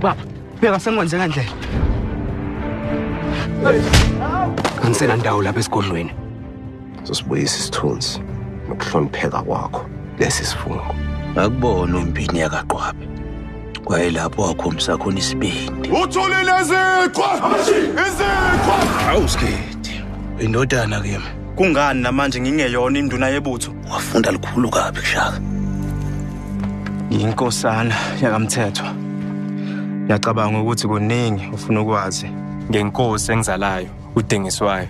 Baba, bheka sengikwenze ngandlela. Angisena ndawo lapha esigodlweni. Sosibuyisa isithunzi nokuhlonipheka kwakho lesi sifungo. Ngakubona umpini yakaqhwabe. Kwayelapho wakhombisa khona isibindi. Utholile iziqhwa! Iziqhwa! Awusikhethi. Indodana kimi. Kungani namanje ngingeyona induna yebutho? Wafunda likhulu kabi kushaka. Yinkosana yakamthetho. Ngiyacabanga ukuthi kuningi ufuna ukwazi ngenkosi engizalayo uDengiswayo.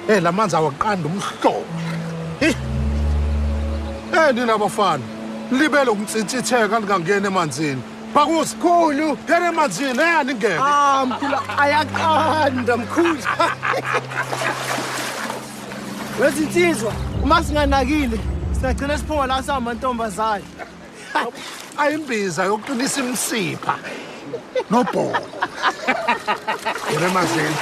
Hey, lamanzi awaqanda umhlobo. Nina bafana, libele ukumtsitsitheka lingangena emanzini. Bakusikhulu, phela emanzini eyani ngeke. Mkhulu ayaqanda mkhulu. Wezinsizwa, uma singanakile, singagcina siphuma la samantombazane. Ayimbiza yokuqinisa imsipha. Nobho. Phela emanzini.